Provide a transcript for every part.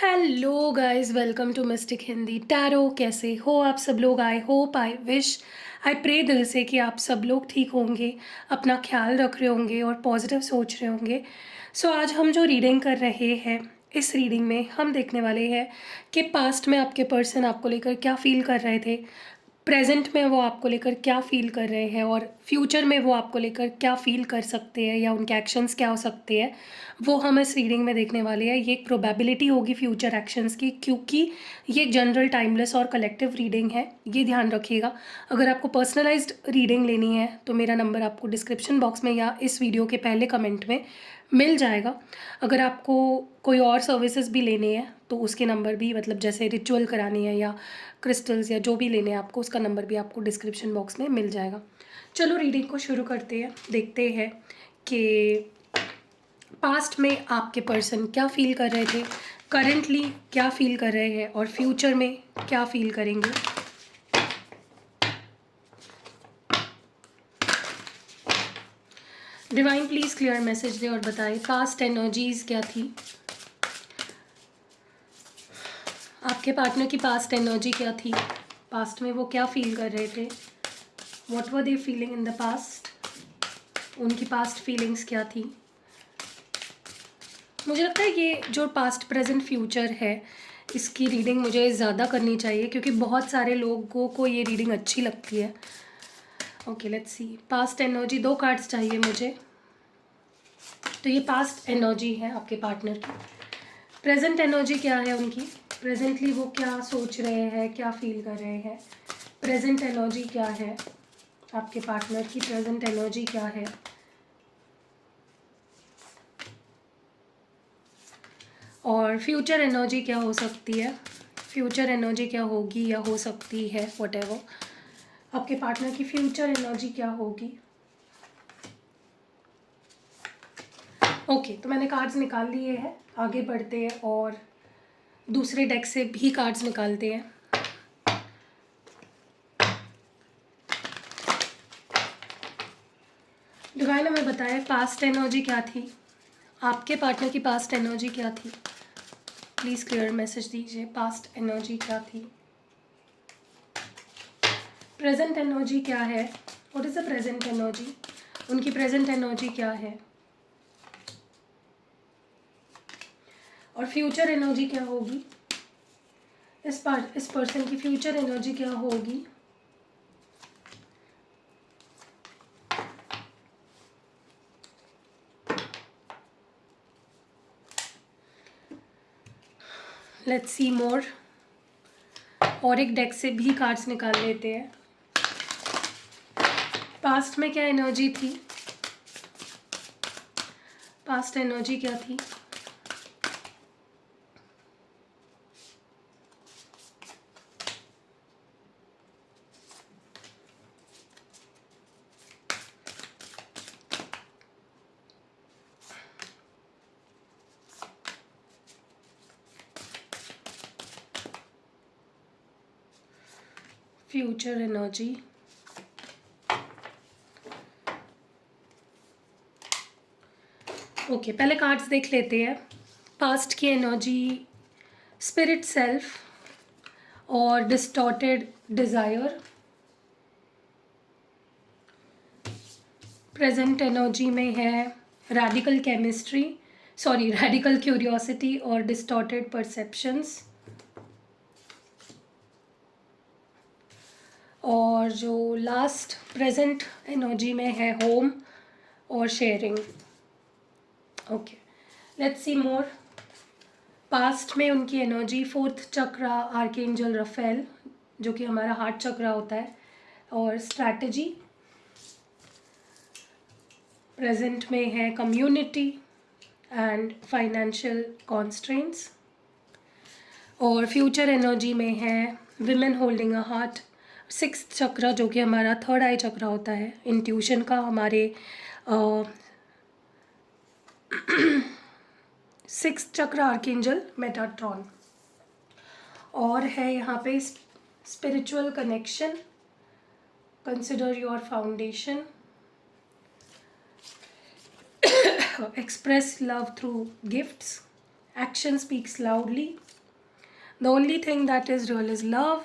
Hello guys, welcome to mystic Hindi tarot. कैसे हो आप सब लोग? I hope, I wish, I pray दिल से कि आप सब लोग ठीक होंगे, अपना ख्याल रख रहे होंगे और पॉजिटिव सोच रहे होंगे। सो आज हम जो रीडिंग कर रहे हैं, इस रीडिंग में हम देखने वाले हैं कि पास्ट में आपके पर्सन आपको लेकर क्या फील कर रहे थे, प्रेजेंट में वो आपको लेकर क्या फ़ील कर रहे हैं और फ्यूचर में वो आपको लेकर क्या फ़ील कर सकते हैं या उनके एक्शंस क्या हो सकते हैं, वो हम इस रीडिंग में देखने वाले हैं। ये एक प्रोबेबिलिटी होगी फ्यूचर एक्शंस की, क्योंकि ये एक जनरल, टाइमलेस और कलेक्टिव रीडिंग है, ये ध्यान रखिएगा। अगर आपको पर्सनलाइज्ड रीडिंग लेनी है तो मेरा नंबर आपको डिस्क्रिप्शन बॉक्स में या इस वीडियो के पहले कमेंट में मिल जाएगा। अगर आपको कोई और सर्विसेज भी लेनी है तो उसके नंबर भी, मतलब जैसे रिचुअल करानी है या क्रिस्टल्स या जो भी लेने हैं आपको, उसका नंबर भी आपको डिस्क्रिप्शन बॉक्स में मिल जाएगा। चलो रीडिंग को शुरू करते हैं। देखते हैं कि पास्ट में आपके पर्सन क्या फील कर रहे थे, करेंटली क्या फील कर रहे हैं और फ्यूचर में क्या फील करेंगे। डिवाइन प्लीज़ क्लियर मैसेज दे और बताए पास्ट एनर्जीज क्या थी, आपके पार्टनर की पास्ट एनर्जी क्या थी, पास्ट में वो क्या फील कर रहे थे, what were they feeling in the past, उनकी पास्ट फीलिंग्स क्या थी। मुझे लगता है ये जो पास्ट प्रेजेंट फ्यूचर है, इसकी रीडिंग मुझे ज़्यादा करनी चाहिए क्योंकि बहुत सारे लोगों को ये रीडिंग अच्छी लगती है। Okay, let's see. Past energy, 2 cards चाहिए मुझे। तो ये पास्ट एनर्जी है आपके पार्टनर की। प्रेजेंट एनर्जी क्या है उनकी, प्रेजेंटली वो क्या सोच रहे हैं, क्या फील कर रहे हैं। प्रेजेंट एनर्जी क्या है आपके पार्टनर की, प्रेजेंट एनर्जी क्या है। और फ्यूचर एनर्जी क्या हो सकती है, फ्यूचर एनर्जी क्या होगी या हो सकती है, व्हाटएवर। आपके पार्टनर की फ्यूचर एनर्जी क्या होगी। ओके, तो मैंने कार्ड्स निकाल लिए हैं। आगे बढ़ते हैं और दूसरे डेक से भी कार्ड्स निकालते हैं। डिवाइन हमें बताए पास्ट एनर्जी क्या थी, आपके पार्टनर की पास्ट एनर्जी क्या थी। प्लीज़ क्लियर मैसेज दीजिए, पास्ट एनर्जी क्या थी, प्रेजेंट एनर्जी क्या है, what is the present energy, उनकी प्रेजेंट एनर्जी क्या है और फ्यूचर एनर्जी क्या होगी। इस पर्सन की फ्यूचर एनर्जी क्या होगी। लेट्स सी मोर। और एक डेक से भी कार्ड्स निकाल लेते हैं। पास्ट में क्या एनर्जी थी, पास्ट एनर्जी क्या थी। फ्यूचर एनर्जी, ओके, पहले कार्ड्स देख लेते हैं। पास्ट की एनर्जी, स्पिरिट सेल्फ और डिस्टॉर्टेड डिज़ायर। प्रेजेंट एनर्जी में है radical chemistry, sorry radical curiosity और डिस्टॉर्टेड परसेप्शंस। और जो लास्ट प्रेजेंट एनर्जी में है होम और sharing. Okay, let's see more. Past में उनकी एनर्जी, 4th चक्रा, आर्कएंजल रफेल, जो कि हमारा हार्ट चक्रा होता है, और स्ट्रैटेजी। प्रेजेंट में है कम्युनिटी एंड फाइनेंशियल कॉन्स्ट्रेंट्स। और फ्यूचर एनर्जी में है women holding a heart, 6th चक्रा, जो कि हमारा 3rd आई चक्रा होता है, इंट्यूशन का, हमारे 6th चक्रा, आर्कएंजल मेटाट्रॉन। और है यहाँ पे spiritual connection, consider your foundation, express love through gifts, action speaks loudly, the only thing that is real is love,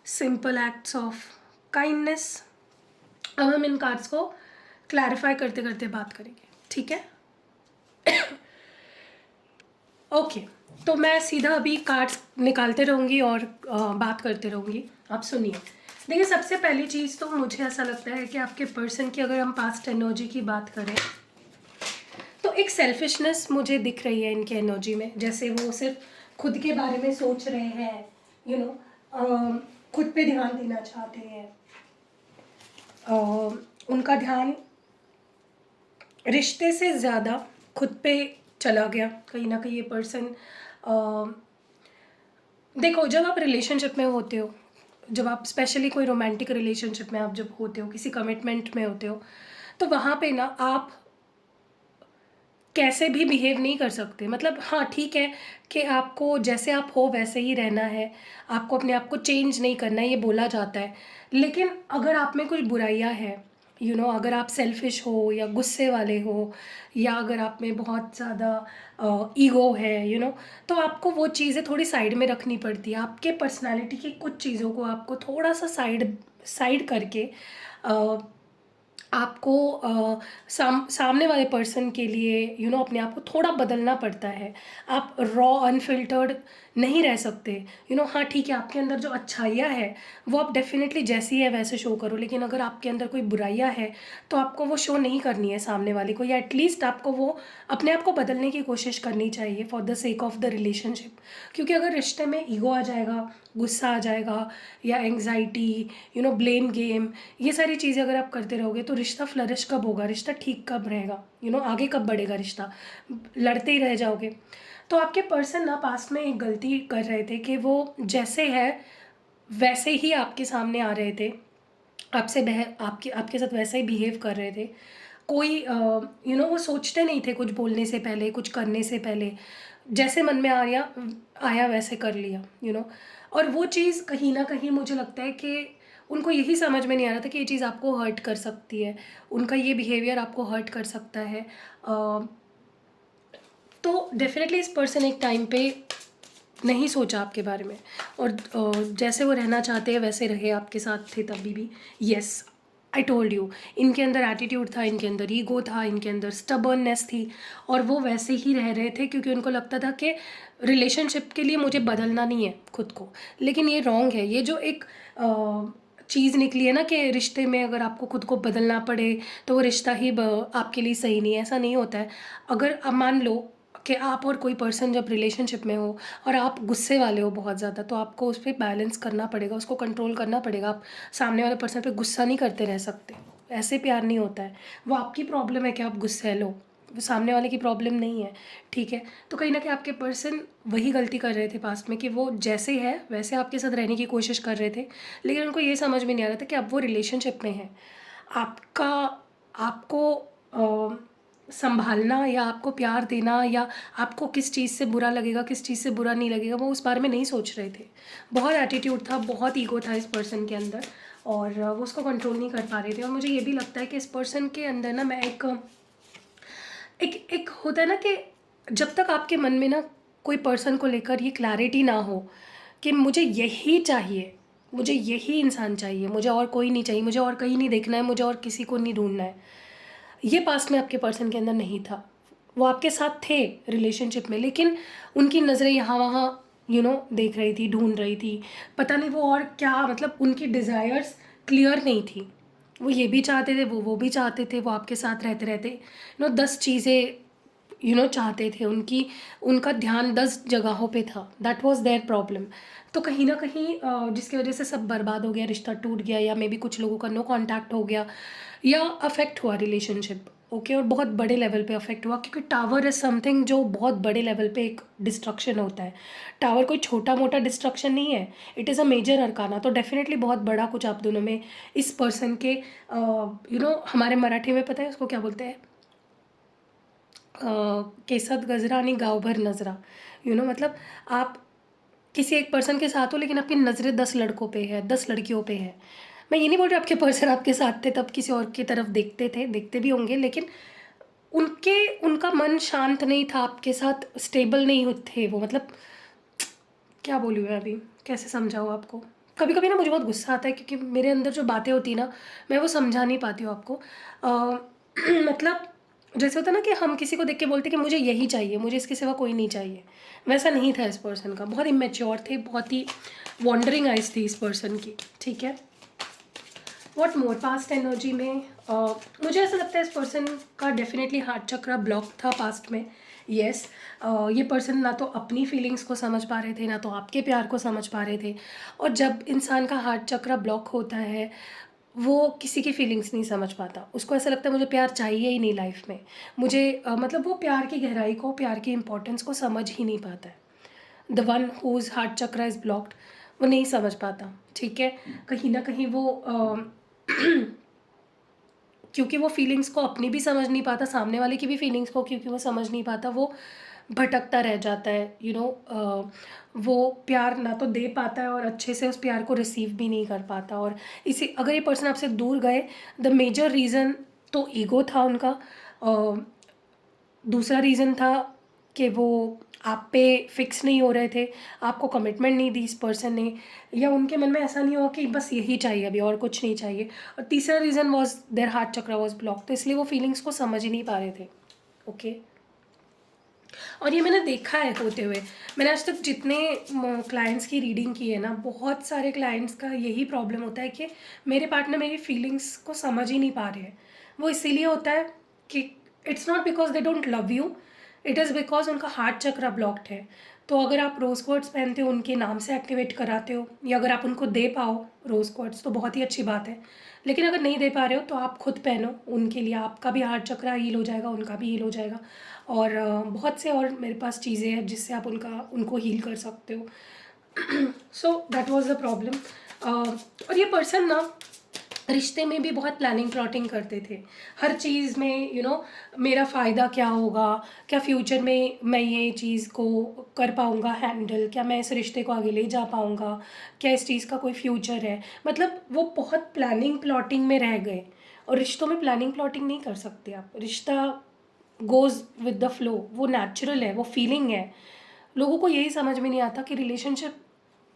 simple acts of kindness. अब हम इन कार्ड्स को क्लैरिफाई करते करते बात करेंगे, ठीक है? ओके, तो मैं सीधा अभी कार्ड्स निकालते रहूँगी और बात करते रहूँगी। आप सुनिए। देखिए, सबसे पहली चीज़ तो मुझे ऐसा लगता है कि आपके पर्सन की अगर हम पास्ट एनर्जी की बात करें तो एक सेल्फिशनेस मुझे दिख रही है इनके एनर्जी में। जैसे वो सिर्फ खुद के बारे में सोच रहे हैं, यू नो, खुद पे ध्यान देना चाहते हैं। उनका ध्यान रिश्ते से ज़्यादा खुद पे चला गया कहीं ना कहीं ये पर्सन। देखो, जब आप रिलेशनशिप में होते हो, जब आप स्पेशली कोई रोमांटिक रिलेशनशिप में आप जब होते हो, किसी कमिटमेंट में होते हो, तो वहाँ पे ना आप कैसे भी बिहेव नहीं कर सकते। मतलब हाँ, ठीक है कि आपको जैसे आप हो वैसे ही रहना है, आपको अपने आप को चेंज नहीं करना है, ये बोला जाता है। लेकिन अगर आप में कुछ बुराइयां हैं, अगर आप सेल्फिश हो या गुस्से वाले हो, या अगर आप में बहुत ज़्यादा ईगो है, तो आपको वो चीज़ें थोड़ी साइड में रखनी पड़ती है। आपके पर्सनालिटी की कुछ चीज़ों को आपको थोड़ा सा साइड साइड करके आपको सामने वाले पर्सन के लिए अपने आप को थोड़ा बदलना पड़ता है। आप रॉ अनफिल्टर्ड नहीं रह सकते। हाँ, ठीक है, आपके अंदर जो अच्छाइयाँ है वो आप डेफिनेटली जैसी है वैसे शो करो, लेकिन अगर आपके अंदर कोई बुराइयाँ है तो आपको वो शो नहीं करनी है सामने वाले को, या एटलीस्ट आपको वो अपने आप को बदलने की कोशिश करनी चाहिए for the sake of the relationship. क्योंकि अगर रिश्ते में ईगो आ जाएगा, गुस्सा आ जाएगा, या एंग्जाइटी, ब्लेम गेम, ये सारी चीज़ें अगर आप करते रहोगे तो रिश्ता फ्लरिश कब होगा, रिश्ता ठीक कब रहेगा, आगे कब बढ़ेगा रिश्ता? लड़ते ही रह जाओगे। तो आपके पर्सन ना पास्ट में एक गलती कर रहे थे कि वो जैसे है वैसे ही आपके सामने आ रहे थे, आपके आपके साथ वैसे ही बिहेव कर रहे थे। कोई वो सोचते नहीं थे कुछ बोलने से पहले, कुछ करने से पहले, जैसे मन में आया आया वैसे कर लिया। और वो चीज़ कहीं ना कहीं मुझे लगता है कि उनको यही समझ में नहीं आ रहा था कि ये चीज़ आपको हर्ट कर सकती है, उनका ये बिहेवियर आपको हर्ट कर सकता है। तो डेफिनेटली इस पर्सन एक टाइम पे नहीं सोचा आपके बारे में, और जैसे वो रहना चाहते हैं वैसे रहे, आपके साथ थे तभी भी। येस, आई टोल्ड यू, इनके अंदर एटीट्यूड था, इनके अंदर ईगो था, इनके अंदर स्टबर्ननेस थी, और वो वैसे ही रह रहे थे क्योंकि उनको लगता था कि रिलेशनशिप के लिए मुझे बदलना नहीं है खुद को। लेकिन ये रॉन्ग है। ये जो एक चीज़ निकली है ना कि रिश्ते में अगर आपको खुद को बदलना पड़े तो वो रिश्ता ही आपके लिए सही नहीं है, ऐसा नहीं होता है। अगर अब मान लो कि आप और कोई पर्सन जब रिलेशनशिप में हो और आप गुस्से वाले हो बहुत ज़्यादा, तो आपको उस पर बैलेंस करना पड़ेगा, उसको कंट्रोल करना पड़ेगा। आप सामने वाले पर्सन पे गुस्सा नहीं करते रह सकते, ऐसे प्यार नहीं होता है। वो आपकी प्रॉब्लम है कि आप गुस्से लो, वो सामने वाले की प्रॉब्लम नहीं है, ठीक है? तो कहीं ना कहीं आपके पर्सन वही गलती कर रहे थे पास्ट में कि वो जैसे है वैसे आपके साथ रहने की कोशिश कर रहे थे, लेकिन उनको ये समझ में नहीं आ रहा था कि अब वो रिलेशनशिप में है। आपका आपको संभालना या आपको प्यार देना या आपको किस चीज़ से बुरा लगेगा, किस चीज़ से बुरा नहीं लगेगा, वो उस बारे में नहीं सोच रहे थे। बहुत एटीट्यूड था, बहुत ईगो था इस पर्सन के अंदर, और वो उसको कंट्रोल नहीं कर पा रहे थे। और मुझे ये भी लगता है कि इस पर्सन के अंदर ना मैं एक एक एक होता है ना कि जब तक आपके मन में ना कोई पर्सन को लेकर ये क्लैरिटी ना हो कि मुझे यही चाहिए, मुझे यही इंसान चाहिए, मुझे और कोई नहीं चाहिए, मुझे और कहीं नहीं देखना है, मुझे और किसी को नहीं ढूंढना है, ये पास्ट में आपके पर्सन के अंदर नहीं था। वो आपके साथ थे रिलेशनशिप में, लेकिन उनकी नज़रें यहाँ वहाँ देख रही थी, ढूंढ रही थी, पता नहीं वो और क्या, मतलब उनकी डिज़ायर्स क्लियर नहीं थी। वो ये भी चाहते थे, वो भी चाहते थे, वो आपके साथ रहते रहते 10 चीज़ें चाहते थे। उनका ध्यान 10 जगहों पे था। That was their problem. तो कहीं ना कहीं जिसकी वजह से सब बर्बाद हो गया, रिश्ता टूट गया, या मे बी कुछ लोगों का नो कांटेक्ट हो गया, या अफेक्ट हुआ रिलेशनशिप। ओके, और बहुत बड़े लेवल पे अफेक्ट हुआ, क्योंकि टावर इज़ समथिंग जो बहुत बड़े लेवल पे एक डिस्ट्रक्शन होता है। टावर कोई छोटा मोटा डिस्ट्रक्शन नहीं है, it is a major arcana. तो डेफिनेटली बहुत बड़ा कुछ आप दोनों में इस पर्सन के हमारे मराठी में पता है उसको क्या बोलते हैं, केसात गजरा आणि गावभर नजरा। मतलब आप किसी एक पर्सन के साथ हो लेकिन आपकी नज़रें 10 लड़कों पे है, 10 लड़कियों पे है। मैं ये नहीं बोल रही आपके पर्सन आपके साथ थे तब किसी और की तरफ देखते थे, देखते भी होंगे, लेकिन उनका मन शांत नहीं था आपके साथ, स्टेबल नहीं थे वो। मतलब क्या बोलूँ मैं अभी, कैसे समझाऊँ आपको? कभी कभी ना मुझे बहुत गुस्सा आता है, क्योंकि मेरे अंदर जो बातें होती हैं ना, मैं वो समझा नहीं पाती हूँ आपको। मतलब जैसे होता है ना कि हम किसी को देख के बोलते हैं कि मुझे यही चाहिए, मुझे इसके सिवा कोई नहीं चाहिए। वैसा नहीं था इस पर्सन का। बहुत इमेच्योर थे, बहुत ही वॉन्डरिंग आइज थी इस पर्सन की। ठीक है। व्हाट मोर पास्ट एनर्जी में मुझे ऐसा लगता है इस पर्सन का डेफिनेटली हार्ट चक्रा ब्लॉक था पास्ट में। यस। ये पर्सन ना तो अपनी फीलिंग्स को समझ पा रहे थे, ना तो आपके प्यार को समझ पा रहे थे। और जब इंसान का हार्ट चक्रा ब्लॉक होता है, वो किसी की फीलिंग्स नहीं समझ पाता। उसको ऐसा लगता है मुझे प्यार चाहिए ही नहीं लाइफ में। मुझे मतलब वो प्यार की गहराई को, प्यार की इंपॉर्टेंस को समझ ही नहीं पाता है। The one whose heart chakra is blocked, वो नहीं समझ पाता। ठीक है। कहीं ना कहीं वो क्योंकि वो फीलिंग्स को अपनी भी समझ नहीं पाता, सामने वाले की भी फीलिंग्स को क्योंकि वो समझ नहीं पाता, वो भटकता रह जाता है। वो प्यार ना तो दे पाता है और अच्छे से उस प्यार को रिसीव भी नहीं कर पाता। और इसी अगर ये पर्सन आपसे दूर गए, द मेजर रीज़न तो ईगो था उनका। अ, दूसरा रीज़न था कि वो आप पे फिक्स नहीं हो रहे थे, आपको कमिटमेंट नहीं दी इस पर्सन ने, या उनके मन में ऐसा नहीं हुआ कि बस यही चाहिए अभी और कुछ नहीं चाहिए। और तीसरा reason was their heart chakra was block, तो इसलिए वो फीलिंग्स को समझ ही नहीं पा रहे थे। ओके। और ये मैंने देखा है होते हुए। मैंने आज तक जितने क्लाइंट्स की रीडिंग की है ना, बहुत सारे क्लाइंट्स का यही प्रॉब्लम होता है कि मेरे पार्टनर मेरी फीलिंग्स को समझ ही नहीं पा रहे हैं। वो इसीलिए होता है कि it's not because they don't love you, it is because उनका हार्ट चक्रा ब्लॉक्ड है। तो अगर आप रोज़ क्वार्ट्स पहनते हो, उनके नाम से एक्टिवेट कराते हो, या अगर आप उनको दे पाओ रोज़ क्वार्ट्स, तो बहुत ही अच्छी बात है। लेकिन अगर नहीं दे पा रहे हो तो आप खुद पहनो उनके लिए, आपका भी हार्ट चक्रा हील हो जाएगा, उनका भी हील हो जाएगा। और बहुत से और मेरे पास चीज़ें हैं जिससे आप उनको हील कर सकते हो। So that was the problem. और ये पर्सन ना रिश्ते में भी बहुत प्लानिंग प्लॉटिंग करते थे। हर चीज़ में मेरा फ़ायदा क्या होगा, क्या फ्यूचर में मैं ये चीज़ को कर पाऊँगा हैंडल, क्या मैं इस रिश्ते को आगे ले जा पाऊँगा, क्या इस चीज़ का कोई फ्यूचर है। मतलब वो बहुत प्लानिंग प्लॉटिंग में रह गए। और रिश्तों में प्लानिंग प्लॉटिंग नहीं कर सकते आप। रिश्ता गोज़ विद द फ्लो, वो नेचुरल है, वो फीलिंग है। लोगों को यही समझ में नहीं आता कि रिलेशनशिप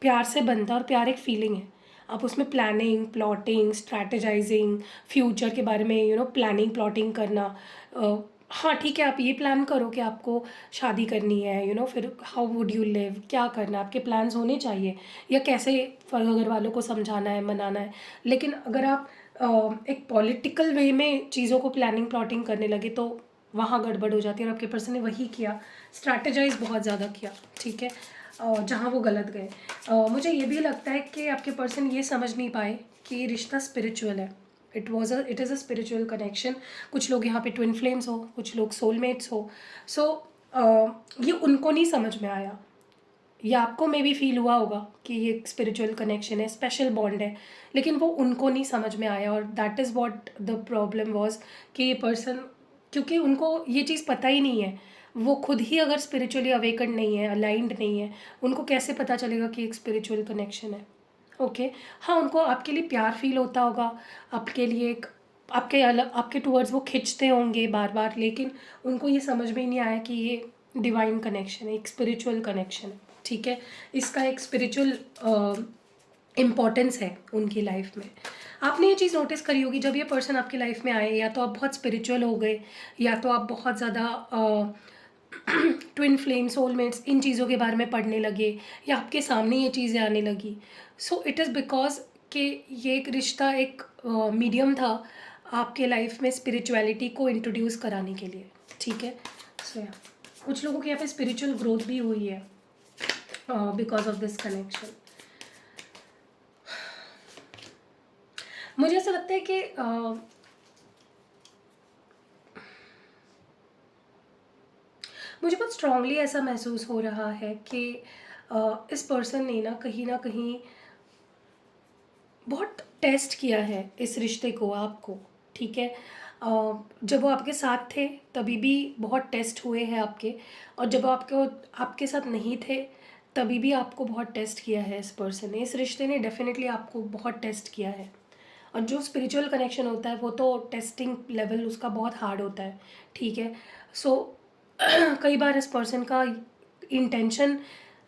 प्यार से बनता है और प्यार एक फीलिंग है। आप उसमें प्लानिंग प्लॉटिंग स्ट्रैटेजाइजिंग, फ्यूचर के बारे में प्लानिंग प्लॉटिंग करना। हाँ ठीक है, आप ये प्लान करो कि आपको शादी करनी है, फिर हाउ वुड यू लिव, क्या करना है, आपके प्लान्स होने चाहिए, या कैसे घर वालों को समझाना है, मनाना है। लेकिन अगर आप एक पॉलिटिकल वे में चीज़ों को प्लानिंग प्लॉटिंग करने लगे, तो वहाँ गड़बड़ हो जाती है। और आपके पर्सन ने वही किया, स्ट्रैटेजाइज बहुत ज़्यादा किया। ठीक है। जहाँ वो गलत गए। मुझे ये भी लगता है कि आपके पर्सन ये समझ नहीं पाए कि ये रिश्ता स्पिरिचुअल है। It is a spiritual connection. कुछ लोग यहाँ पे ट्विन फ्लेम्स हो, कुछ लोग सोलमेट्स हो। सो ये उनको नहीं समझ में आया। या आपको मे बी फील हुआ होगा कि ये एक स्पिरिचुअल कनेक्शन है, स्पेशल बॉन्ड है, लेकिन वो उनको नहीं समझ में आया। और that is what the problem was, कि ये पर्सन, क्योंकि उनको ये चीज़ पता ही नहीं है। वो खुद ही अगर स्पिरिचुअली अवेकन नहीं है, अलाइंड नहीं है, उनको कैसे पता चलेगा कि एक स्पिरिचुअल कनेक्शन है। ओके। हाँ, उनको आपके लिए प्यार फील होता होगा, आपके लिए एक आपके टूवर्ड्स वो खिंचते होंगे बार बार, लेकिन उनको ये समझ में ही नहीं आया कि ये डिवाइन कनेक्शन है, एक स्पिरिचुअल कनेक्शन है। ठीक है। इसका एक स्पिरिचुअल इम्पॉर्टेंस है उनकी लाइफ में। आपने ये चीज़ नोटिस करी होगी, जब ये पर्सन आपकी लाइफ में आए, या तो आप बहुत स्पिरिचुअल हो गए, या तो आप बहुत ज़्यादा ट्विन फ्लेम सोलमेट्स इन चीज़ों के बारे में पढ़ने लगे, या आपके सामने ये चीज़ें आने लगी। सो इट इज़ बिकॉज कि ये एक रिश्ता एक मीडियम था आपके लाइफ में स्पिरिचुअलिटी को इंट्रोड्यूस कराने के लिए। ठीक है। सो या कुछ लोगों की यहाँ पे स्पिरिचुअल ग्रोथ भी हुई है बिकॉज ऑफ दिस कनेक्शन। मुझे ऐसा लगता है कि मुझे बहुत स्ट्रांगली ऐसा महसूस हो रहा है कि इस पर्सन ने ना कहीं बहुत टेस्ट किया है इस रिश्ते को, आपको। ठीक है। जब वो आपके साथ थे तभी भी बहुत टेस्ट हुए हैं आपके, और जब वो आपके साथ नहीं थे तभी भी आपको बहुत टेस्ट किया है इस पर्सन ने। इस रिश्ते ने डेफिनेटली आपको बहुत टेस्ट किया है। और जो स्पिरिचुअल कनेक्शन होता है वो तो टेस्टिंग लेवल उसका बहुत हार्ड होता है। ठीक है। सो कई बार इस पर्सन का इंटेंशन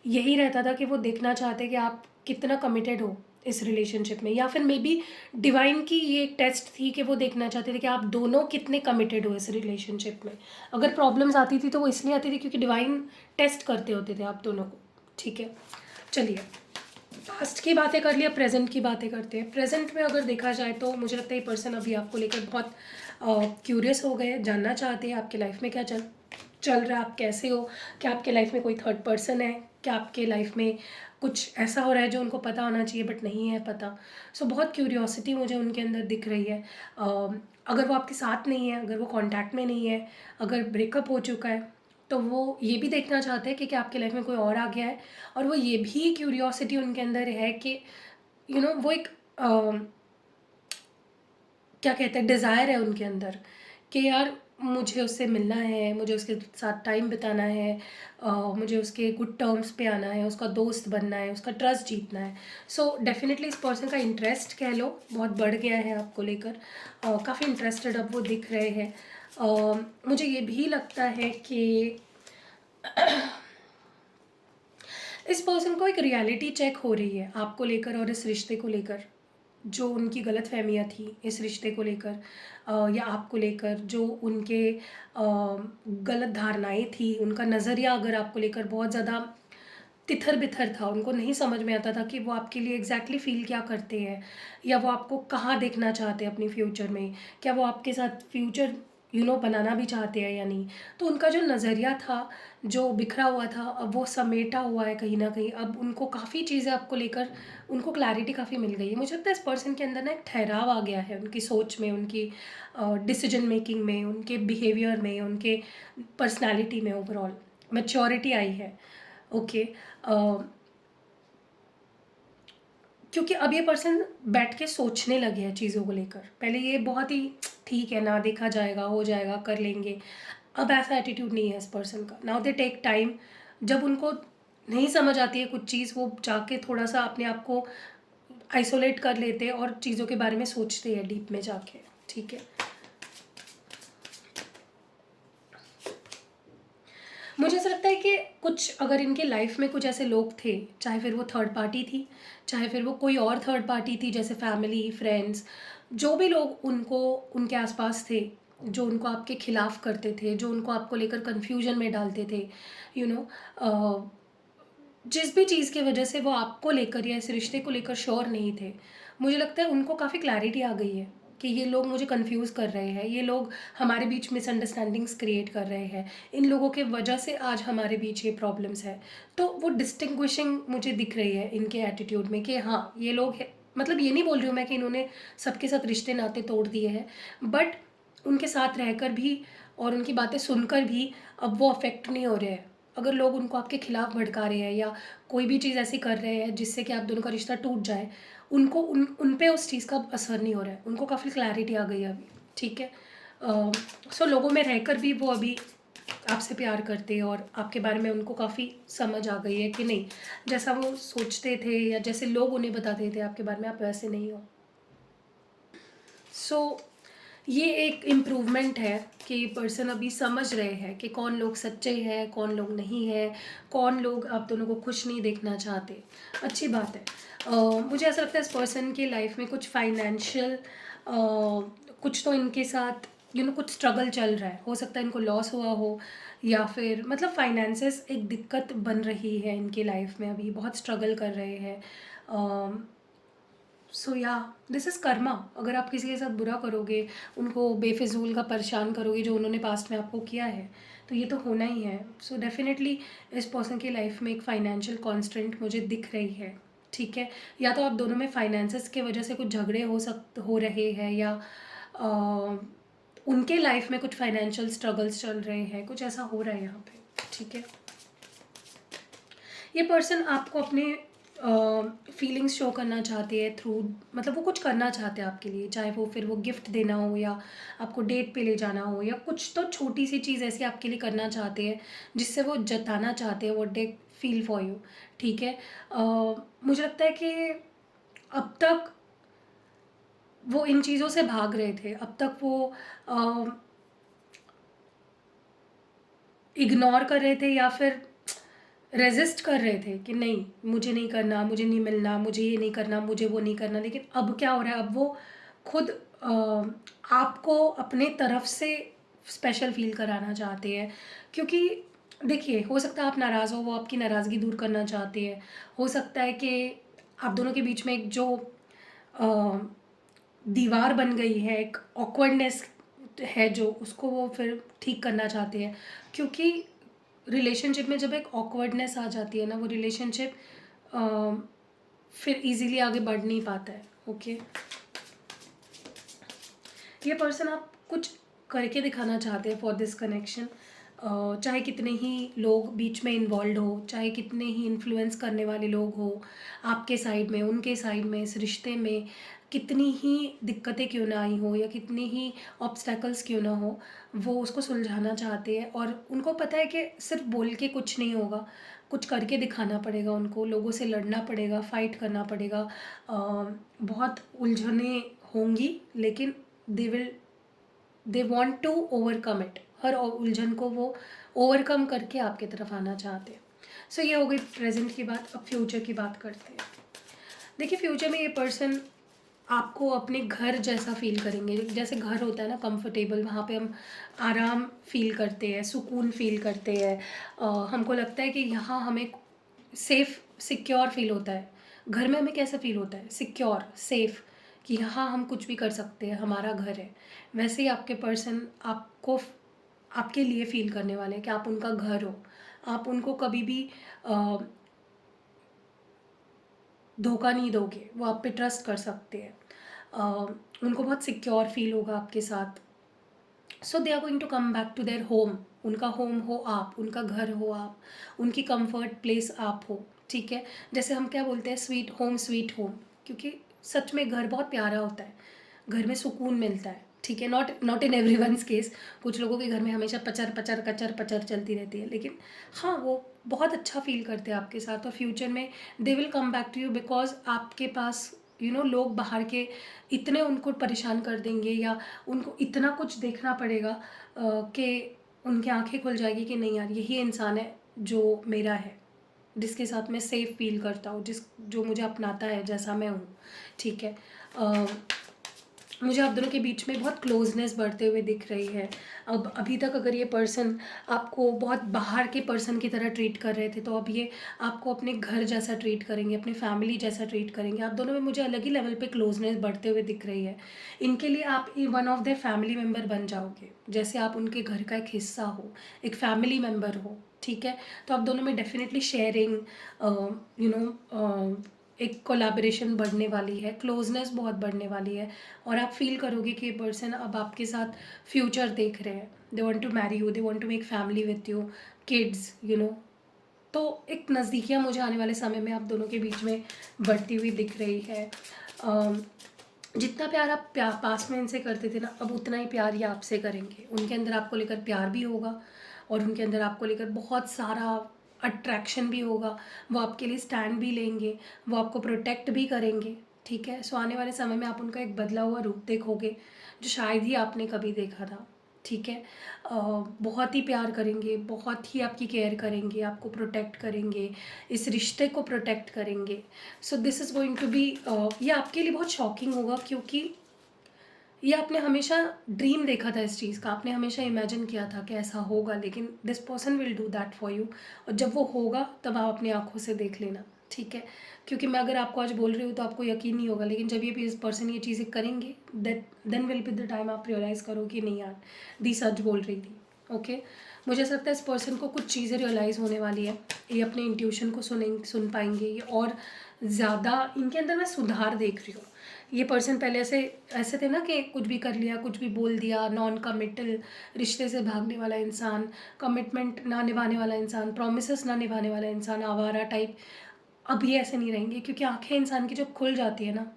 यही रहता था कि वो देखना चाहते कि आप कितना कमिटेड हो इस रिलेशनशिप में, या फिर मे बी डिवाइन की ये एक टेस्ट थी कि वो देखना चाहते थे कि आप दोनों कितने कमिटेड हो इस रिलेशनशिप में। अगर प्रॉब्लम्स आती थी तो वो इसलिए आती थी क्योंकि डिवाइन टेस्ट करते होते थे आप दोनों को। ठीक है, चलिए पास्ट की बातें कर लिया, प्रेजेंट की बातें करते हैं। प्रेजेंट में अगर देखा जाए तो मुझे लगता है ये पर्सन अभी आपको लेकर बहुत क्यूरियस हो गए, जानना चाहते हैं आपके लाइफ में क्या चल चल रहा है, आप कैसे हो, क्या आपके लाइफ में कोई थर्ड पर्सन है, क्या आपके लाइफ में कुछ ऐसा हो रहा है जो उनको पता होना चाहिए बट नहीं है पता। सो बहुत क्यूरियोसिटी मुझे उनके अंदर दिख रही है। अगर वो आपके साथ नहीं है, अगर वो कांटेक्ट में नहीं है, अगर ब्रेकअप हो चुका है, तो वो ये भी देखना चाहते हैं कि क्या आपके लाइफ में कोई और आ गया है। और वो ये भी क्यूरियोसिटी उनके अंदर है कि वो एक क्या कहते हैं, डिज़ायर है उनके अंदर कि यार मुझे उससे मिलना है, मुझे उसके साथ टाइम बिताना है, मुझे उसके गुड टर्म्स पे आना है, उसका दोस्त बनना है, उसका ट्रस्ट जीतना है। सो डेफिनेटली इस पर्सन का इंटरेस्ट कह लो बहुत बढ़ गया है आपको लेकर। काफ़ी इंटरेस्टेड अब वो दिख रहे हैं। मुझे ये भी लगता है कि इस पर्सन को एक रियलिटी चेक हो रही है आपको लेकर और इस रिश्ते को लेकर। जो उनकी गलत फहमियाँ थी इस रिश्ते को लेकर, या आपको लेकर जो उनके गलत धारणाएं थी, उनका नज़रिया अगर आपको लेकर बहुत ज़्यादा तिथर बिथर था, उनको नहीं समझ में आता था कि वो आपके लिए एग्जैक्टली फील क्या करते हैं, या वो आपको कहाँ देखना चाहते हैं अपनी फ्यूचर में, क्या वो आपके साथ फ्यूचर बनाना भी चाहते हैं या नहीं। तो उनका जो नज़रिया था, जो बिखरा हुआ था, अब वो समेटा हुआ है कहीं ना कहीं। अब उनको काफ़ी चीज़ें आपको लेकर, उनको क्लैरिटी काफ़ी मिल गई है। मुझे लगता है इस पर्सन के अंदर ना एक ठहराव आ गया है, उनकी सोच में, उनकी डिसीजन मेकिंग में, उनके बिहेवियर में, उनके पर्सनैलिटी में ओवरऑल मैच्योरिटी आई है। ओके। क्योंकि अब ये पर्सन बैठ के सोचने लगे हैं चीज़ों को लेकर। पहले ये बहुत ही ठीक है ना, देखा जाएगा, हो जाएगा, कर लेंगे। अब ऐसा एटीट्यूड नहीं है इस पर्सन का। Now they take time. जब उनको नहीं समझ आती है कुछ चीज़, वो जाके थोड़ा सा अपने आप को आइसोलेट कर लेते हैं और चीज़ों के बारे में सोचते हैं डीप में जाके। ठीक है, मुझे ऐसा लगता है कि कुछ अगर इनके लाइफ में कुछ ऐसे लोग थे, चाहे फिर वो थर्ड पार्टी थी, चाहे फिर वो कोई और थर्ड पार्टी थी, जैसे फैमिली, फ्रेंड्स, जो भी लोग उनको उनके आसपास थे, जो उनको आपके खिलाफ करते थे, जो उनको आपको लेकर कंफ्यूजन में डालते थे, यू नो जिस भी चीज़ की वजह से वो आपको लेकर या इस रिश्ते को लेकर श्योर नहीं थे, मुझे लगता है उनको काफ़ी क्लैरिटी आ गई है कि ये लोग मुझे कंफ्यूज कर रहे हैं, ये लोग हमारे बीच मिसअंडरस्टैंडिंग्स क्रिएट कर रहे हैं, इन लोगों के वजह से आज हमारे बीच ये प्रॉब्लम्स है। तो वो डिस्टिंग्विशिंग मुझे दिख रही है इनके एटीट्यूड में कि हाँ ये लोग है। मतलब ये नहीं बोल रही हूँ मैं कि इन्होंने सबके साथ रिश्ते नाते तोड़ दिए हैं, बट उनके साथ रहकर भी और उनकी बातें सुनकर भी अब वो अफेक्ट नहीं हो रहे हैं। अगर लोग उनको आपके खिलाफ भड़का रहे हैं या कोई भी चीज़ ऐसी कर रहे हैं जिससे कि आप दोनों का रिश्ता टूट जाए, उनको उन पे उस चीज़ का असर नहीं हो रहा है। उनको काफ़ी क्लैरिटी आ गई है अभी। ठीक है। सो लोगों में रहकर भी वो अभी आपसे प्यार करते हैं और आपके बारे में उनको काफ़ी समझ आ गई है कि नहीं, जैसा वो सोचते थे या जैसे लोग उन्हें बताते थे आपके बारे में, आप वैसे नहीं हो। सो ये एक इम्प्रूवमेंट है कि पर्सन अभी समझ रहे हैं कि कौन लोग सच्चे हैं, कौन लोग नहीं है, कौन लोग आप दोनों को खुश नहीं देखना चाहते। अच्छी बात है। मुझे ऐसा लगता है इस पर्सन की लाइफ में कुछ फाइनेंशियल कुछ तो इनके साथ कुछ स्ट्रगल चल रहा है। हो सकता है इनको लॉस हुआ हो, या फिर मतलब फाइनेंसेस एक दिक्कत बन रही है इनकी लाइफ में, अभी बहुत स्ट्रगल कर रहे हैं। सो या दिस इज़ कर्मा। अगर आप किसी के साथ बुरा करोगे, उनको बेफिजूल का परेशान करोगे जो उन्होंने पास्ट में आपको किया है, तो ये तो होना ही है। सो डेफिनेटली इस पर्सन की लाइफ में एक फाइनेंशियल कॉन्स्टेंट मुझे दिख रही है। ठीक है, या तो आप दोनों में फाइनेंसेस के वजह से कुछ झगड़े हो रहे हैं, या अ, उनके लाइफ में कुछ फाइनेंशियल स्ट्रगल्स चल रहे हैं, कुछ ऐसा हो रहा है यहाँ पे। ठीक है, ये पर्सन आपको अपने फीलिंग्स शो करना चाहते हैं थ्रू, मतलब वो कुछ करना चाहते हैं आपके लिए, चाहे वो फिर वो गिफ्ट देना हो, या आपको डेट पे ले जाना हो, या कुछ तो छोटी सी चीज़ ऐसी आपके लिए करना चाहते हैं जिससे वो जताना चाहते हैं what they feel for you. ठीक है। मुझे लगता है कि अब तक वो इन चीज़ों से भाग रहे थे, अब तक वो इग्नोर कर रहे थे, या फिर रेज़िस्ट कर रहे थे कि नहीं, मुझे नहीं करना, मुझे नहीं मिलना, मुझे ये नहीं करना, मुझे वो नहीं करना। लेकिन अब क्या हो रहा है, अब वो खुद आपको अपने तरफ से स्पेशल फ़ील कराना चाहते हैं। क्योंकि देखिए, हो सकता है आप नाराज़ हो, वो आपकी नाराज़गी दूर करना चाहते हैं। हो सकता है कि आप दोनों के बीच में एक जो अ, दीवार बन गई है, एक ऑकवर्डनेस है जो, उसको वो फिर ठीक करना चाहते हैं। क्योंकि रिलेशनशिप में जब एक ऑकवर्डनेस आ जाती है ना, वो रिलेशनशिप फिर इजीली आगे बढ़ नहीं पाता है। ओके, ये पर्सन आप कुछ करके दिखाना चाहते हैं फॉर दिस कनेक्शन। चाहे कितने ही लोग बीच में इन्वॉल्व हो, चाहे कितने ही इन्फ्लुएंस करने वाले लोग हो आपके साइड में, उनके साइड में, इस रिश्ते में कितनी ही दिक्कतें क्यों ना आई हो या कितने ही ऑब्स्टेकल्स क्यों ना हो, वो उसको सुलझाना चाहते हैं। और उनको पता है कि सिर्फ बोल के कुछ नहीं होगा, कुछ करके दिखाना पड़ेगा उनको, लोगों से लड़ना पड़ेगा, फाइट करना पड़ेगा। बहुत उलझनें होंगी, लेकिन they will they want to overcome it. हर उलझन को वो ओवरकम करके आपकी तरफ आना चाहते हैं। सो ये हो गई प्रेजेंट की बात। अब फ्यूचर की बात करते हैं। देखिए, फ्यूचर में ये पर्सन आपको अपने घर जैसा फील करेंगे। जैसे घर होता है ना कंफर्टेबल, वहाँ पे हम आराम फील करते हैं, सुकून फील करते हैं। हमको लगता है कि यहाँ हमें सेफ सिक्योर फील होता है। घर में हमें कैसा फील होता है? सिक्योर, सेफ, कि यहाँ हम कुछ भी कर सकते हैं, हमारा घर है। वैसे ही आपके पर्सन आपको आपके लिए फील करने वाले हैं कि आप उनका घर हो। आप उनको कभी भी अ, धोखा नहीं दोगे, वो आप पे ट्रस्ट कर सकते हैं। उनको बहुत सिक्योर फील होगा आपके साथ। So they are going to come back to their home. उनका होम हो आप, उनका घर हो आप, उनकी कंफर्ट प्लेस आप हो। ठीक है, जैसे हम क्या बोलते हैं, स्वीट होम। क्योंकि सच में घर बहुत प्यारा होता है, घर में सुकून मिलता है। ठीक है, not not in every once case. कुछ लोगों के घर में हमेशा पचर पचर कचर पचर चलती रहती है, लेकिन हाँ, वो बहुत अच्छा फील करते हैं आपके साथ। और फ्यूचर में they will come back to you, because आपके पास लोग बाहर के इतने उनको परेशान कर देंगे, या उनको इतना कुछ देखना पड़ेगा कि उनकी आंखें खुल जाएगी कि नहीं यार, यही इंसान है जो मेरा है, जिसके साथ मैं सेफ फील करता हूँ, जो मुझे अपनाता है जैसा मैं हूँ। ठीक है, अ, मुझे आप दोनों के बीच में बहुत क्लोजनेस बढ़ते हुए दिख रही है। अब अभी तक अगर ये पर्सन आपको बहुत बाहर के पर्सन की तरह ट्रीट कर रहे थे, तो अब ये आपको अपने घर जैसा ट्रीट करेंगे, अपनी फैमिली जैसा ट्रीट करेंगे। आप दोनों में मुझे अलग ही लेवल पे क्लोजनेस बढ़ते हुए दिख रही है। इनके लिए आप one of their family member बन जाओगे, जैसे आप उनके घर का एक हिस्सा हो, एक फैमिली मेम्बर हो। ठीक है, तो आप दोनों में डेफिनेटली शेयरिंग, एक कोलैबोरेशन बढ़ने वाली है, क्लोजनेस बहुत बढ़ने वाली है। और आप फील करोगे कि ये पर्सन अब आपके साथ फ्यूचर देख रहे हैं। They want to marry you, they want to make family with you, kids, तो एक नज़दीकियाँ मुझे आने वाले समय में आप दोनों के बीच में बढ़ती हुई दिख रही है। अम, जितना प्यार आप पास में इनसे करते थे ना, अब उतना ही प्यार ये आपसे करेंगे। उनके अंदर आपको लेकर प्यार भी होगा, और उनके अंदर आपको लेकर बहुत सारा अट्रैक्शन भी होगा। वो आपके लिए स्टैंड भी लेंगे, वो आपको प्रोटेक्ट भी करेंगे। ठीक है, सो आने वाले समय में आप उनका एक बदला हुआ रूप देखोगे, जो शायद ही आपने कभी देखा था। ठीक है, बहुत ही प्यार करेंगे, बहुत ही आपकी केयर करेंगे, आपको प्रोटेक्ट करेंगे, इस रिश्ते को प्रोटेक्ट करेंगे। So this is going to be, ये आपके लिए बहुत शॉकिंग होगा, क्योंकि ये आपने हमेशा ड्रीम देखा था इस चीज़ का, आपने हमेशा इमेजिन किया था कि ऐसा होगा, लेकिन this person will do that for you. और जब वो होगा तब आप अपनी आंखों से देख लेना। ठीक है, क्योंकि मैं अगर आपको आज बोल रही हूँ तो आपको यकीन नहीं होगा, लेकिन जब ये इस पर्सन ये चीज़ें करेंगे, that then will be the time आप रियलाइज़ करो कि नहीं यार, दी सच बोल रही थी। ओके, मुझे ऐसा लगता है इस पर्सन को कुछ चीज़ें रियलाइज़ होने वाली है। ये अपने इंट्यूशन को सुन पाएंगे ये, और ज़्यादा इनके अंदर मैं सुधार देख रही हूँ। ये पर्सन पहले ऐसे ऐसे थे ना कि कुछ भी कर लिया, कुछ भी बोल दिया, नॉन कमिटल, रिश्ते से भागने वाला इंसान, कमिटमेंट ना निभाने वाला इंसान, प्रॉमिसेस ना निभाने वाला इंसान, आवारा टाइप। अब ये ऐसे नहीं रहेंगे, क्योंकि आंखें इंसान की जब खुल जाती है ना,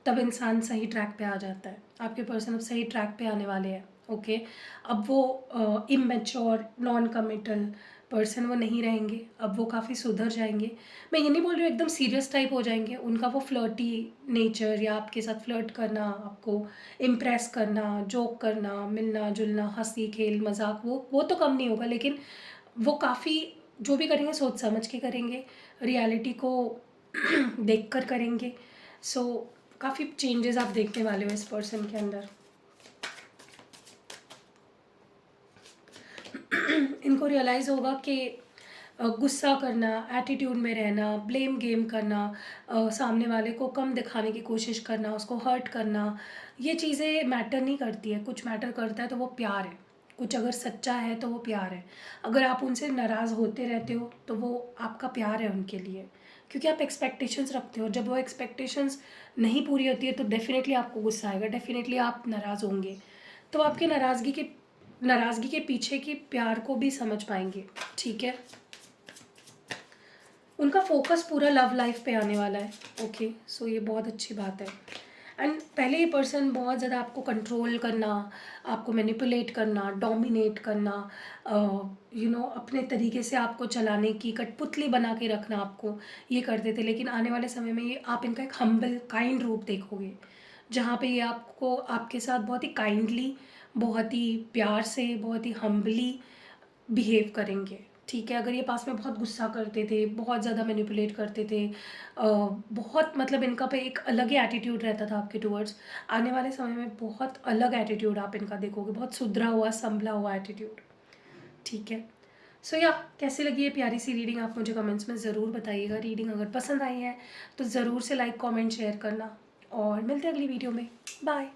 तब इंसान सही ट्रैक पे आ जाता है। आपके पर्सन अब सही ट्रैक पे आने वाले हैं। ओके, अब वो इमेच्योर, नॉन कमिटल पर्सन वो नहीं रहेंगे, अब वो काफ़ी सुधर जाएंगे। मैं ये नहीं बोल रही हूँ एकदम सीरियस टाइप हो जाएंगे, उनका वो फ्लर्टी नेचर, या आपके साथ फ्लर्ट करना, आपको इम्प्रेस करना, जोक करना, मिलना जुलना, हंसी खेल मजाक, वो तो कम नहीं होगा, लेकिन वो काफ़ी जो भी करेंगे सोच समझ के करेंगे, रियलिटी को देख कर करेंगे। सो काफ़ी चेंजेस आप देखने वाले हो इस पर्सन के अंदर। इनको रियलाइज़ होगा कि गुस्सा करना, एटीट्यूड में रहना, ब्लेम गेम करना, सामने वाले को कम दिखाने की कोशिश करना, उसको हर्ट करना, ये चीज़ें मैटर नहीं करती है। कुछ मैटर करता है तो वो प्यार है। कुछ अगर सच्चा है तो वो प्यार है। अगर आप उनसे नाराज़ होते रहते हो तो वो आपका प्यार है उनके लिए, क्योंकि आप एक्सपेक्टेशंस रखते हो। जब वो एक्सपेक्टेशंस नहीं पूरी होती है तो डेफ़िनेटली आपको गुस्सा आएगा, डेफ़िनेटली आप नाराज़ होंगे। तो आपके नाराज़गी के पीछे की प्यार को भी समझ पाएंगे, ठीक है। उनका फोकस पूरा लव लाइफ पे आने वाला है। ओके, सो ये बहुत अच्छी बात है। एंड पहले ये पर्सन बहुत ज़्यादा आपको कंट्रोल करना, आपको मैनिपुलेट करना, डोमिनेट करना, अपने तरीके से आपको चलाने की, कठपुतली बना के रखना आपको, ये करते थे। लेकिन आने वाले समय में ये आप इनका एक हम्बल काइंड रूप देखोगे, जहाँ पे ये आपको आपके साथ बहुत ही काइंडली, बहुत ही प्यार से, बहुत ही हम्बली बिहेव करेंगे, ठीक है। अगर ये पास में बहुत गुस्सा करते थे, बहुत ज़्यादा मैनिपुलेट करते थे, बहुत मतलब इनका पे एक अलग ही एटीट्यूड रहता था आपके टूवर्ड्स, आने वाले समय में बहुत अलग एटीट्यूड आप इनका देखोगे, बहुत सुधरा हुआ, संभला हुआ एटीट्यूड, ठीक है। सो या कैसी लगी ये प्यारी सी रीडिंग, आप मुझे कमेंट्स में ज़रूर बताइएगा। रीडिंग अगर पसंद आई है तो ज़रूर से लाइक, कमेंट, शेयर करना, और मिलते हैं अगली वीडियो में। बाय।